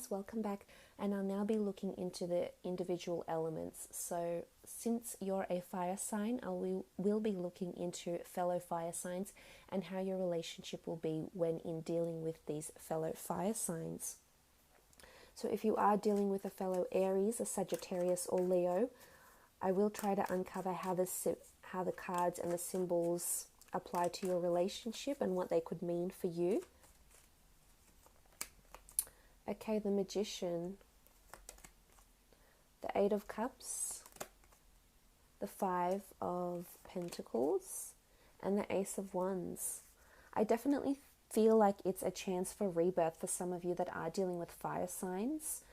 Welcome back, and I'll now be looking into the individual elements. So since you're a fire sign, will be looking into fellow fire signs and how your relationship will be when in dealing with these fellow fire signs. So if you are dealing with a fellow Aries, a Sagittarius or Leo, I will try to uncover how the cards and the symbols apply to your relationship and what they could mean for you. Okay, the Magician, the Eight of Cups, the Five of Pentacles, and the Ace of Wands. I definitely feel like it's a chance for rebirth for some of you that are dealing with fire signs.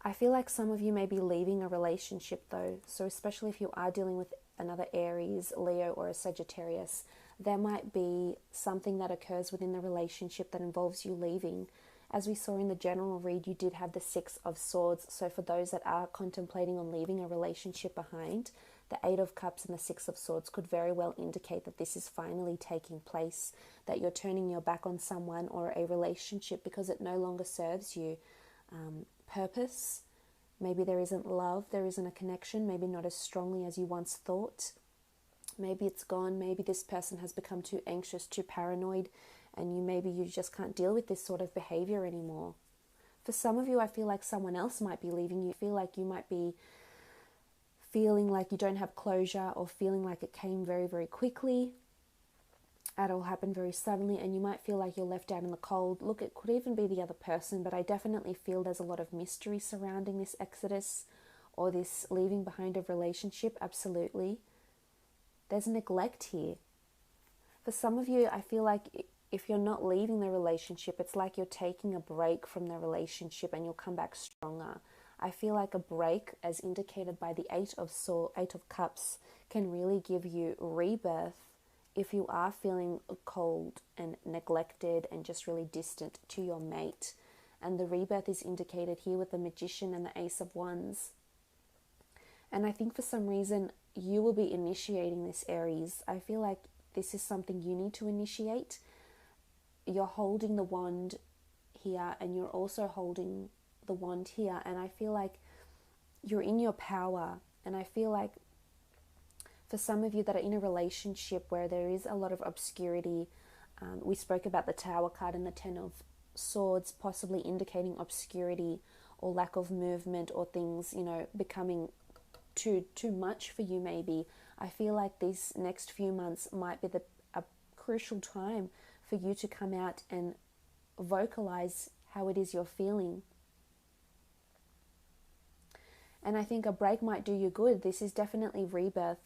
I feel like some of you may be leaving a relationship though, so especially if you are dealing with another Aries, Leo, or a Sagittarius, there might be something that occurs within the relationship that involves you leaving. As we saw in the general read, you did have the Six of Swords, so for those that are contemplating on leaving a relationship behind, the Eight of Cups and the Six of Swords could very well indicate that this is finally taking place, that you're turning your back on someone or a relationship because it no longer serves you. Purpose, maybe there isn't love, there isn't a connection, maybe not as strongly as you once thought. Maybe it's gone, maybe this person has become too anxious, too paranoid, and maybe you just can't deal with this sort of behavior anymore. For some of you, I feel like someone else might be leaving you. I feel like you might be feeling like you don't have closure or feeling like it came very, very quickly. It all happened very suddenly and you might feel like you're left out in the cold. Look, it could even be the other person, but I definitely feel there's a lot of mystery surrounding this exodus or this leaving behind of relationship, absolutely. There's neglect here. For some of you, I feel like if you're not leaving the relationship, it's like you're taking a break from the relationship and you'll come back stronger. I feel like a break, as indicated by the Eight of Cups, can really give you rebirth if you are feeling cold and neglected and just really distant to your mate. And the rebirth is indicated here with the Magician and the Ace of Wands. And I think for some reason, you will be initiating this, Aries. I feel like this is something you need to initiate. You're holding the wand here and you're also holding the wand here. And I feel like you're in your power. And I feel like for some of you that are in a relationship where there is a lot of obscurity, we spoke about the Tower card and the Ten of Swords possibly indicating obscurity or lack of movement or things, becoming too much for you maybe. I feel like these next few months might be a crucial time for you to come out and vocalize how it is you're feeling. And I think a break might do you good. This is definitely rebirth.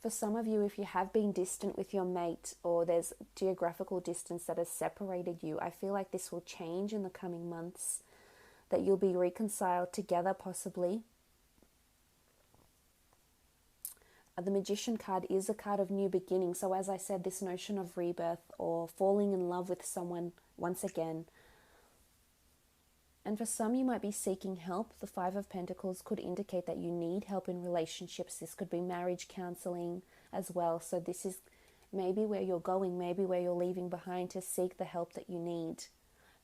For some of you, if you have been distant with your mate or there's geographical distance that has separated you, I feel like this will change in the coming months, that you'll be reconciled together possibly. The Magician card is a card of new beginning. So as I said, this notion of rebirth or falling in love with someone once again. And for some, you might be seeking help. The Five of Pentacles could indicate that you need help in relationships. This could be marriage counseling as well. So this is maybe where you're going, maybe where you're leaving behind to seek the help that you need.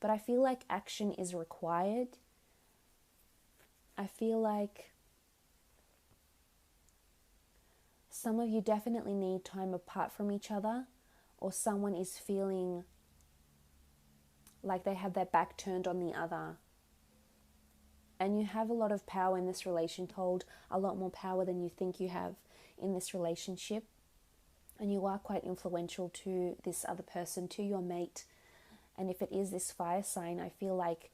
But I feel like action is required. I feel like some of you definitely need time apart from each other, or someone is feeling like they have their back turned on the other. And you have a lot of power in this relation, hold a lot more power than you think you have in this relationship. And you are quite influential to this other person, to your mate. And if it is this fire sign, I feel like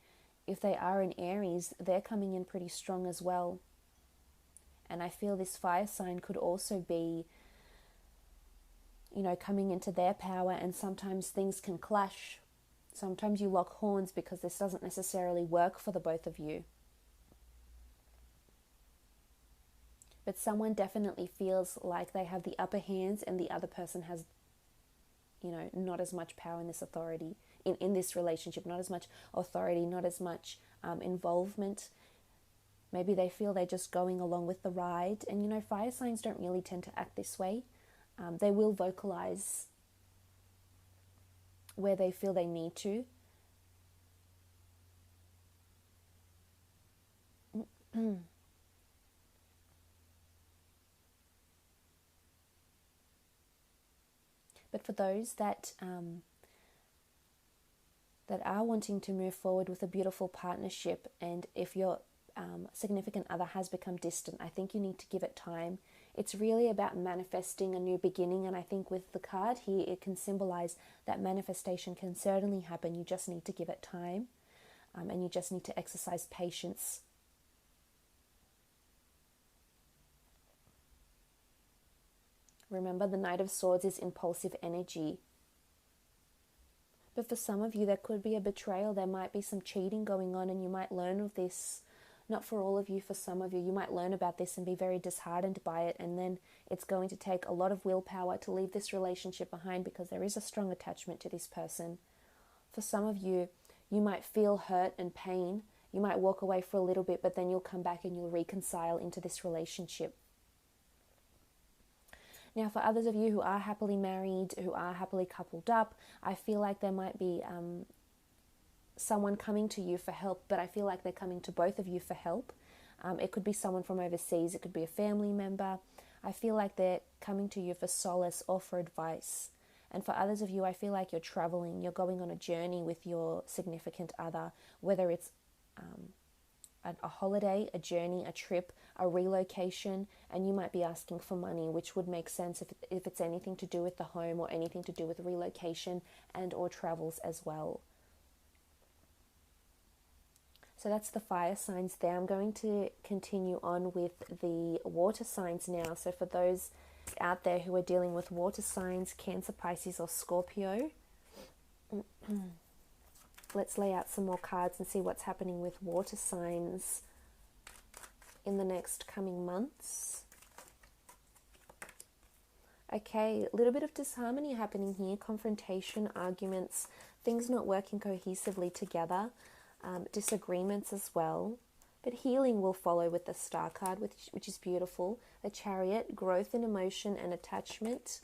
if they are an Aries, they're coming in pretty strong as well. And I feel this fire sign could also be, coming into their power, and sometimes things can clash. Sometimes you lock horns because this doesn't necessarily work for the both of you. But someone definitely feels like they have the upper hands and the other person has, not as much power in this authority, in this relationship, not as much authority, not as much involvement. Maybe they feel they're just going along with the ride. And, fire signs don't really tend to act this way. They will vocalize where they feel they need to. But for those that that are wanting to move forward with a beautiful partnership, and if your significant other has become distant, I think you need to give it time. It's really about manifesting a new beginning, and I think with the card here, it can symbolize that manifestation can certainly happen. You just need to give it time, and you just need to exercise patience. Remember, the Knight of Swords is impulsive energy. But for some of you, there could be a betrayal. There might be some cheating going on, and you might learn of this. Not for all of you, for some of you, you might learn about this and be very disheartened by it, and then it's going to take a lot of willpower to leave this relationship behind, because there is a strong attachment to this person. For some of you, you might feel hurt and pain. You might walk away for a little bit, but then you'll come back and you'll reconcile into this relationship. Now, for others of you who are happily married, who are happily coupled up, I feel like there might be someone coming to you for help, but I feel like they're coming to both of you for help. It could be someone from overseas. It could be a family member. I feel like they're coming to you for solace or for advice. And for others of you, I feel like you're traveling. You're going on a journey with your significant other, whether it's a holiday, a journey, a trip, a relocation, and you might be asking for money, which would make sense if it's anything to do with the home or anything to do with relocation and or travels as well. So that's the fire signs there. I'm going to continue on with the water signs now. So for those out there who are dealing with water signs, Cancer, Pisces, or Scorpio, let's lay out some more cards and see what's happening with water signs in the next coming months. Okay, a little bit of disharmony happening here, confrontation, arguments, things not working cohesively together, disagreements as well. But healing will follow with the Star card, which is beautiful. The Chariot, growth in emotion and attachment,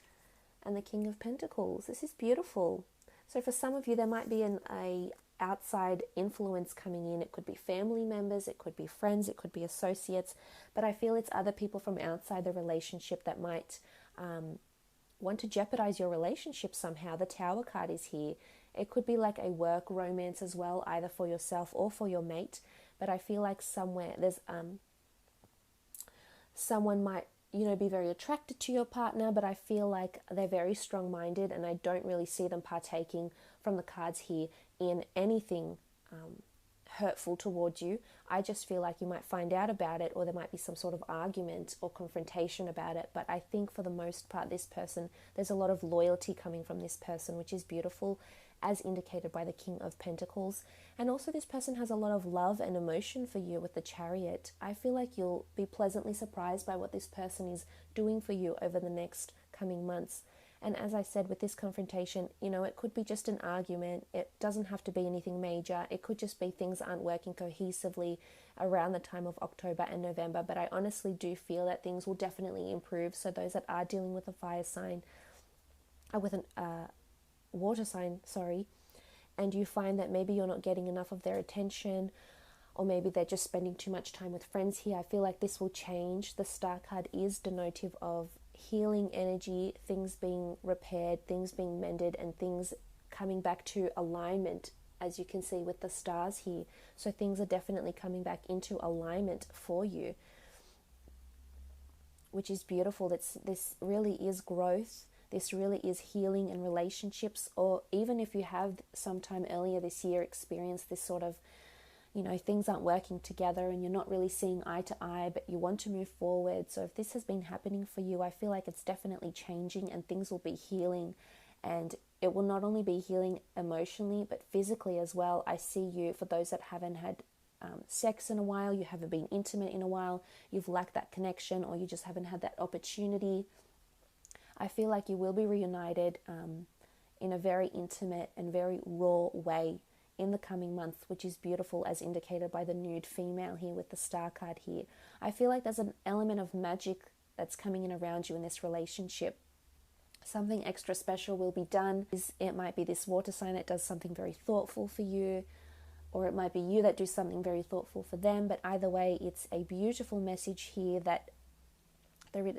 and the King of Pentacles. This is beautiful. So for some of you, there might be a outside influence coming in. It could be family members, it could be friends, it could be associates, but I feel it's other people from outside the relationship that might want to jeopardize your relationship somehow. The Tower card is here. It could be like a work romance as well, either for yourself or for your mate, but I feel like somewhere there's someone might be very attracted to your partner, but I feel like they're very strong-minded, and I don't really see them partaking from the cards here in anything hurtful towards you. I just feel like you might find out about it, or there might be some sort of argument or confrontation about it. But I think for the most part, this person, there's a lot of loyalty coming from this person, which is beautiful, as indicated by the King of Pentacles. And also this person has a lot of love and emotion for you with the Chariot. I feel like you'll be pleasantly surprised by what this person is doing for you over the next coming months. And as I said, with this confrontation, it could be just an argument. It doesn't have to be anything major. It could just be things aren't working cohesively around the time of October and November. But I honestly do feel that things will definitely improve. So those that are dealing with a fire sign, with a water sign, and you find that maybe you're not getting enough of their attention, or maybe they're just spending too much time with friends here, I feel like this will change. The Star card is denotive of healing energy, things being repaired, things being mended, and things coming back to alignment, as you can see with the stars here. So things are definitely coming back into alignment for you, which is beautiful. This really is growth. This really is healing in relationships, or even if you have sometime earlier this year experienced this sort of, things aren't working together and you're not really seeing eye to eye, but you want to move forward. So if this has been happening for you, I feel like it's definitely changing, and things will be healing, and it will not only be healing emotionally, but physically as well. I see you, for those that haven't had sex in a while, you haven't been intimate in a while, you've lacked that connection, or you just haven't had that opportunity. I feel like you will be reunited in a very intimate and very raw way in the coming month, which is beautiful, as indicated by the nude female here with the Star card here. I feel like there's an element of magic that's coming in around you in this relationship. Something extra special will be done. It might be this water sign that does something very thoughtful for you, or it might be you that do something very thoughtful for them. But either way, it's a beautiful message here that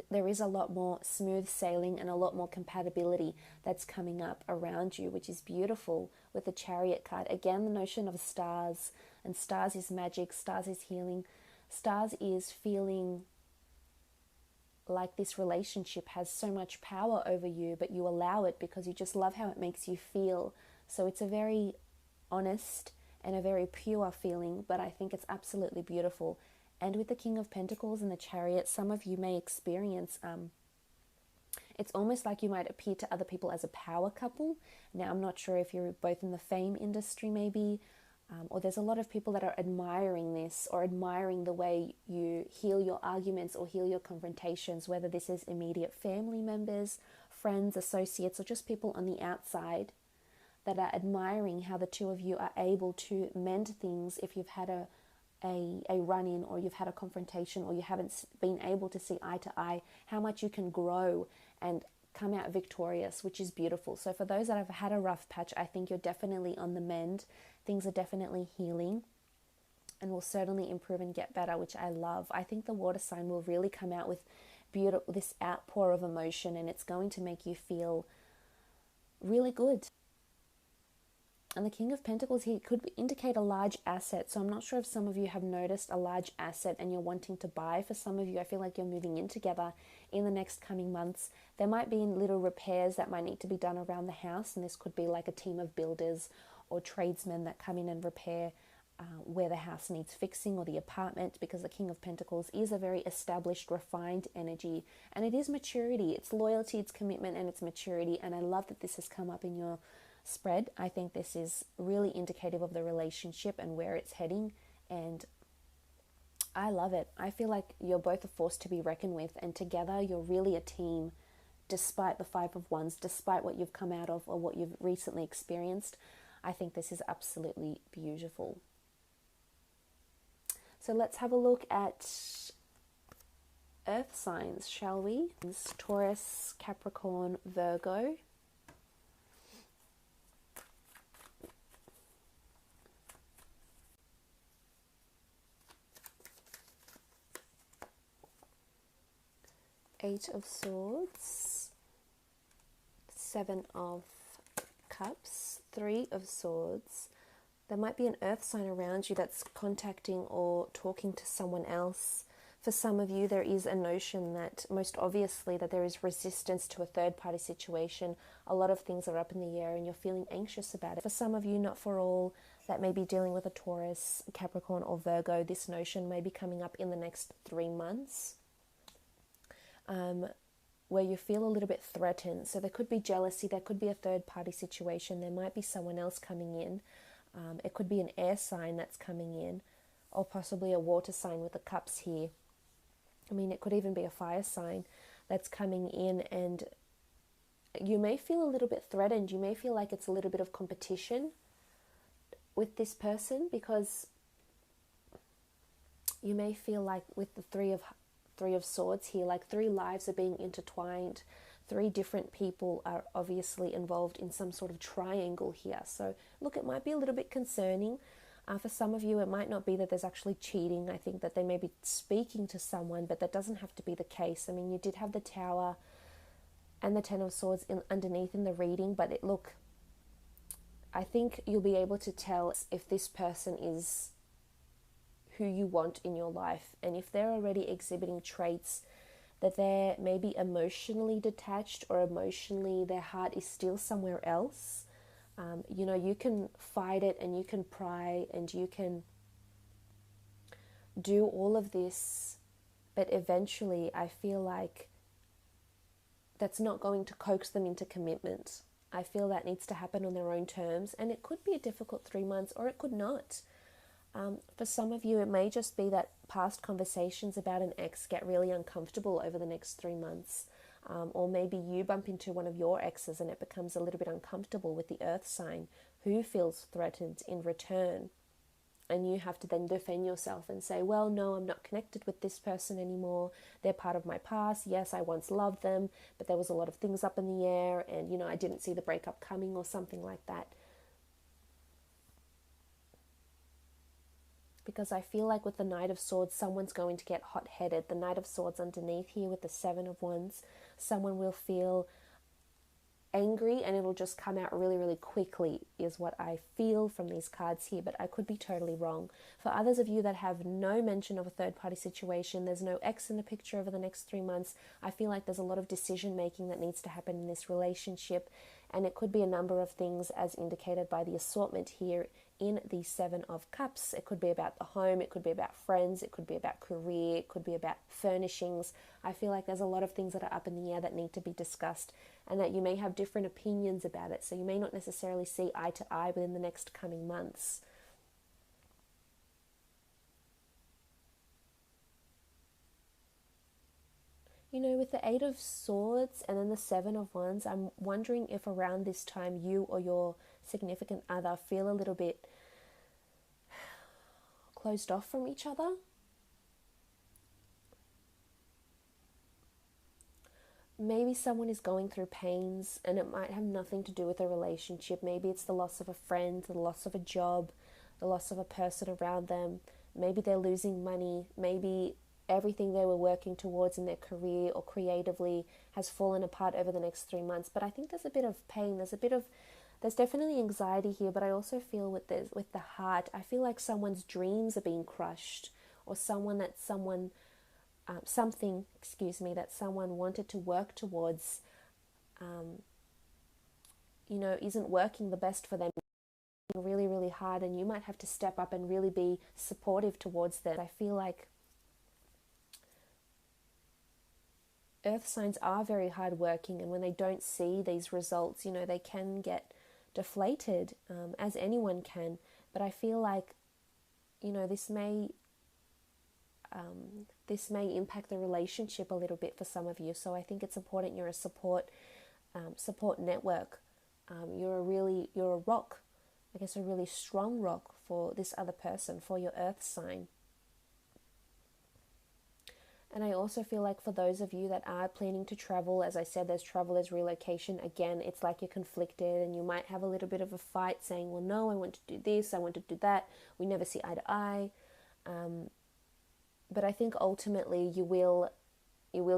there is a lot more smooth sailing and a lot more compatibility that's coming up around you, which is beautiful with the Chariot card. Again, the notion of stars, and stars is magic, stars is healing, stars is feeling like this relationship has so much power over you, but you allow it because you just love how it makes you feel. So it's a very honest and a very pure feeling, but I think it's absolutely beautiful. And with the King of Pentacles and the Chariot, some of you may experience, it's almost like you might appear to other people as a power couple. Now, I'm not sure if you're both in the fame industry maybe, or there's a lot of people that are admiring this or admiring the way you heal your arguments or heal your confrontations, whether this is immediate family members, friends, associates, or just people on the outside that are admiring how the two of you are able to mend things if you've had a run-in, or you've had a confrontation, or you haven't been able to see eye to eye, how much you can grow and come out victorious, which is beautiful. So for those that have had a rough patch, I think you're definitely on the mend. Things are definitely healing and will certainly improve and get better, which I love. I think the water sign will really come out with beautiful, this outpour of emotion, and it's going to make you feel really good. And the King of Pentacles here could indicate a large asset. So I'm not sure if some of you have noticed a large asset and you're wanting to buy. For some of you, I feel like you're moving in together in the next coming months. There might be little repairs that might need to be done around the house. And this could be like a team of builders or tradesmen that come in and repair where the house needs fixing, or the apartment, because the King of Pentacles is a very established, refined energy. And it is maturity. It's loyalty, it's commitment, and it's maturity. And I love that this has come up in your spread. I think this is really indicative of the relationship and where it's heading, and I love it. I feel like you're both a force to be reckoned with, and together you're really a team, despite the Five of Wands, despite what you've come out of or what you've recently experienced. I think this is absolutely beautiful. So let's have a look at earth signs, shall we? It's Taurus, Capricorn, Virgo. Eight of Swords, Seven of Cups, Three of Swords. There might be an earth sign around you that's contacting or talking to someone else. For some of you, there is a notion that, most obviously, that there is resistance to a third-party situation. A lot of things are up in the air and you're feeling anxious about it. For some of you, not for all, that may be dealing with a Taurus, Capricorn, or Virgo, this notion may be coming up in the next 3 months. Where you feel a little bit threatened. So there could be jealousy, there could be a third-party situation, there might be someone else coming in. It could be an air sign that's coming in, or possibly a water sign with the cups here. I mean, it could even be a fire sign that's coming in, and you may feel a little bit threatened. You may feel like it's a little bit of competition with this person, because you may feel like with the Three of Swords here, like 3 lives are being intertwined. 3 different people are obviously involved in some sort of triangle here. So look, it might be a little bit concerning. For some of you, it might not be that there's actually cheating. I think that they may be speaking to someone, but that doesn't have to be the case. I mean, you did have the Tower and the Ten of Swords underneath in the reading, but look, I think you'll be able to tell if this person is who you want in your life, and if they're already exhibiting traits that they're maybe emotionally detached, or emotionally their heart is still somewhere else. You can fight it and you can pry and you can do all of this, but eventually I feel like that's not going to coax them into commitment. I feel that needs to happen on their own terms, and it could be a difficult 3 months, or it could not. For some of you, it may just be that past conversations about an ex get really uncomfortable over the next 3 months. Or maybe you bump into one of your exes and it becomes a little bit uncomfortable with the earth sign. Who feels threatened in return? And you have to then defend yourself and say, well, no, I'm not connected with this person anymore. They're part of my past. Yes, I once loved them, but there was a lot of things up in the air and, you know, I didn't see the breakup coming or something like that. Because I feel like with the Knight of Swords, someone's going to get hot-headed. The Knight of Swords underneath here with the Seven of Wands, someone will feel angry and it'll just come out really, really quickly is what I feel from these cards here, but I could be totally wrong. For others of you that have no mention of a third-party situation, there's no ex in the picture over the next 3 months, I feel like there's a lot of decision-making that needs to happen in this relationship, and it could be a number of things as indicated by the assortment here in the Seven of Cups. It could be about the home, it could be about friends, it could be about career, it could be about furnishings. I feel like there's a lot of things that are up in the air that need to be discussed and that you may have different opinions about it. So you may not necessarily see eye to eye within the next coming months. You know, with the Eight of Swords and then the Seven of Wands, I'm wondering if around this time you or your significant other feel a little bit closed off from each other. Maybe someone is going through pains and it might have nothing to do with a relationship. Maybe it's the loss of a friend, the loss of a job, the loss of a person around them. Maybe they're losing money. Maybe everything they were working towards in their career or creatively has fallen apart over the next 3 months. But I think there's a bit of pain. There's definitely anxiety here, but I also feel with the heart, I feel like someone's dreams are being crushed, or something that someone wanted to work towards, isn't working the best for them, really, really hard, and you might have to step up and really be supportive towards that. I feel like earth signs are very hardworking, and when they don't see these results, they can get deflated, as anyone can. But I feel like, this may impact the relationship a little bit for some of you. So I think it's important you're a support network. You're a rock, I guess a really strong rock for this other person, for your earth sign. And I also feel like for those of you that are planning to travel, as I said, there's travel, there's relocation. Again, it's like you're conflicted and you might have a little bit of a fight saying, well, no, I want to do this, I want to do that. We never see eye to eye. But I think ultimately you will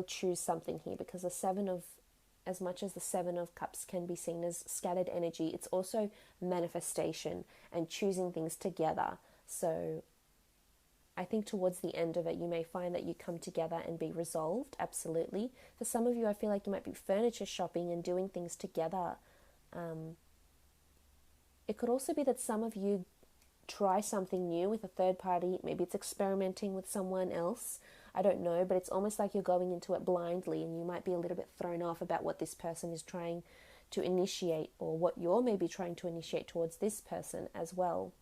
choose something here, because as much as the Seven of Cups can be seen as scattered energy, it's also manifestation and choosing things together. So I think towards the end of it, you may find that you come together and be resolved, absolutely. For some of you, I feel like you might be furniture shopping and doing things together. It could also be that some of you try something new with a third party. Maybe it's experimenting with someone else. I don't know, but it's almost like you're going into it blindly and you might be a little bit thrown off about what this person is trying to initiate, or what you're maybe trying to initiate towards this person as well.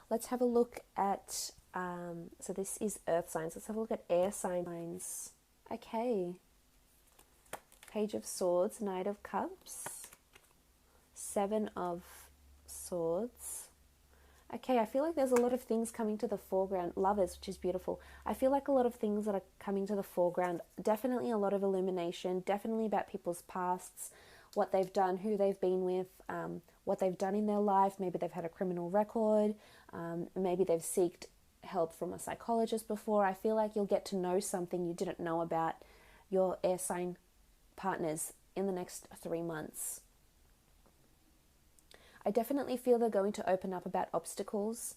Let's have a look at, so this is earth signs. Let's have a look at air signs. Okay. Page of Swords, Knight of Cups, Seven of Swords. Okay, I feel like there's a lot of things coming to the foreground. Lovers, which is beautiful. I feel like a lot of things that are coming to the foreground. Definitely a lot of illumination. Definitely about people's pasts, what they've done, who they've been with, what they've done in their life. Maybe they've had a criminal record. Maybe they've sought help from a psychologist before. I feel like you'll get to know something you didn't know about your air sign partners in the next 3 months. I definitely feel they're going to open up about obstacles.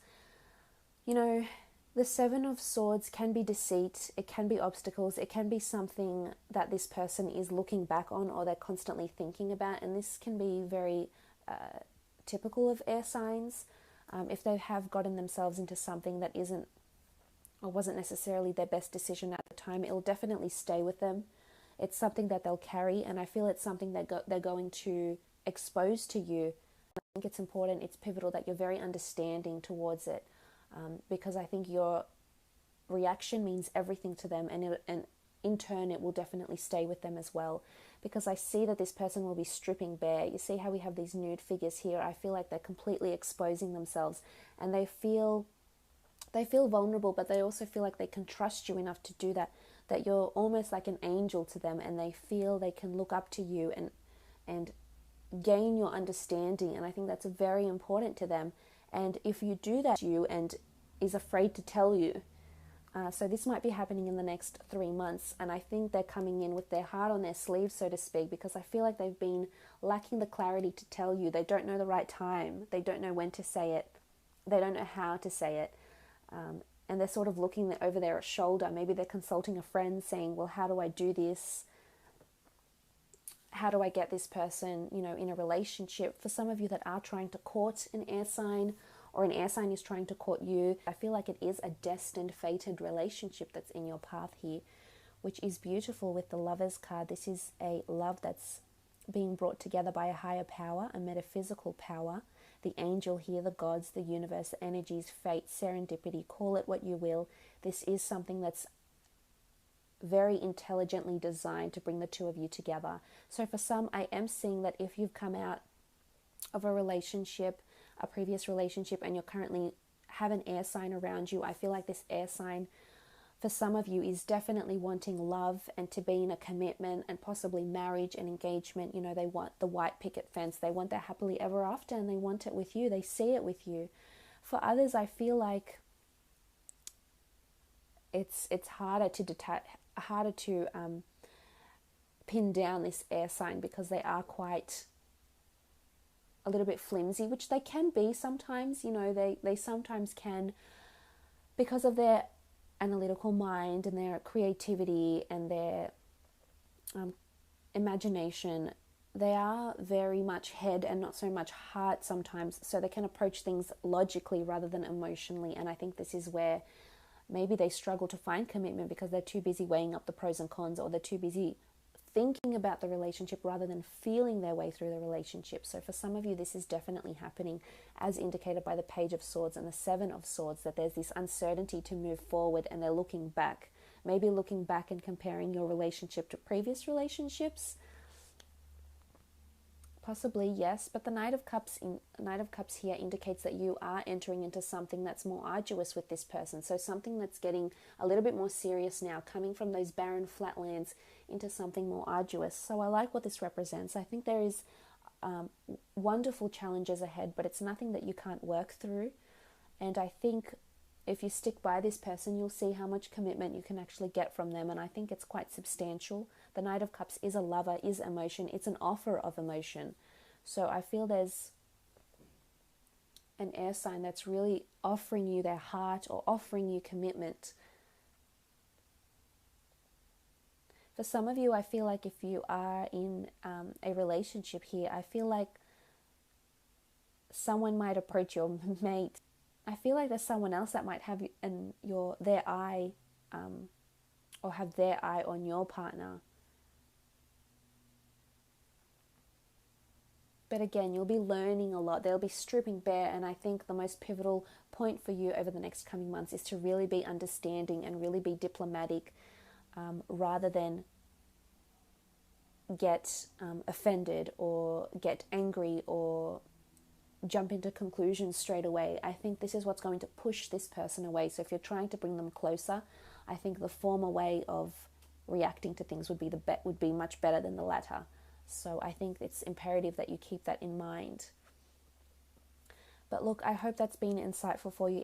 The Seven of Swords can be deceit, it can be obstacles, it can be something that this person is looking back on or they're constantly thinking about, and this can be very typical of air signs. If they have gotten themselves into something that isn't or wasn't necessarily their best decision at the time, it'll definitely stay with them. It's something that they'll carry, and I feel it's something that they're going to expose to you. I think it's important, it's pivotal that you're very understanding towards it, because I think your reaction means everything to them, and in turn, it will definitely stay with them as well, because I see that this person will be stripping bare. You see how we have these nude figures here? I feel like they're completely exposing themselves, and they feel vulnerable, but they also feel like they can trust you enough to do that, that you're almost like an angel to them, and they feel they can look up to you and gain your understanding. And I think that's very important to them. And if you do that, you and is afraid to tell you. So this might be happening in the next 3 months, and I think they're coming in with their heart on their sleeve, so to speak, because I feel like they've been lacking the clarity to tell you. They don't know the right time. They don't know when to say it. They don't know how to say it. And they're sort of looking over their shoulder. Maybe they're consulting a friend saying, well, how do I do this? How do I get this person, in a relationship? For some of you that are trying to court an air sign, or an air sign is trying to court you, I feel like it is a destined, fated relationship that's in your path here, which is beautiful with the Lovers card. This is a love that's being brought together by a higher power, a metaphysical power. The angel here, the gods, the universe, the energies, fate, serendipity, call it what you will. This is something that's very intelligently designed to bring the two of you together. So for some, I am seeing that if you've come out of a relationship, a previous relationship, and you're currently have an air sign around you, I feel like this air sign for some of you is definitely wanting love and to be in a commitment and possibly marriage and engagement. They want the white picket fence. They want that happily ever after, and they want it with you. They see it with you. For others, I feel like it's harder to pin down this air sign, because they are quite a little bit flimsy, which they can be sometimes. They sometimes can, because of their analytical mind and their creativity and their imagination. They are very much head and not so much heart sometimes, so they can approach things logically rather than emotionally. And I think this is where maybe they struggle to find commitment, because they're too busy weighing up the pros and cons, or they're too busy thinking about the relationship rather than feeling their way through the relationship. So for some of you, this is definitely happening, as indicated by the Page of Swords and the Seven of Swords, that there's this uncertainty to move forward, and they're looking back, maybe looking back and comparing your relationship to previous relationships. Possibly, yes, but the Knight of Cups here indicates that you are entering into something that's more arduous with this person. So something that's getting a little bit more serious now, coming from those barren flatlands into something more arduous. So I like what this represents. I think there is wonderful challenges ahead, but it's nothing that you can't work through. And I think if you stick by this person, you'll see how much commitment you can actually get from them. And I think it's quite substantial. The Knight of Cups is a lover, is emotion. It's an offer of emotion. So I feel there's an air sign that's really offering you their heart or offering you commitment. For some of you, I feel like if you are in a relationship here, I feel like someone might approach your mate. I feel like there's someone else that might have their eye or have their eye on your partner. But again, you'll be learning a lot. They'll be stripping bare, and I think the most pivotal point for you over the next coming months is to really be understanding and really be diplomatic, rather than get offended or get angry or jump into conclusions straight away. I think this is what's going to push this person away. So if you're trying to bring them closer, I think the former way of reacting to things would be much better than the latter. So I think it's imperative that you keep that in mind. But look, I hope that's been insightful for you.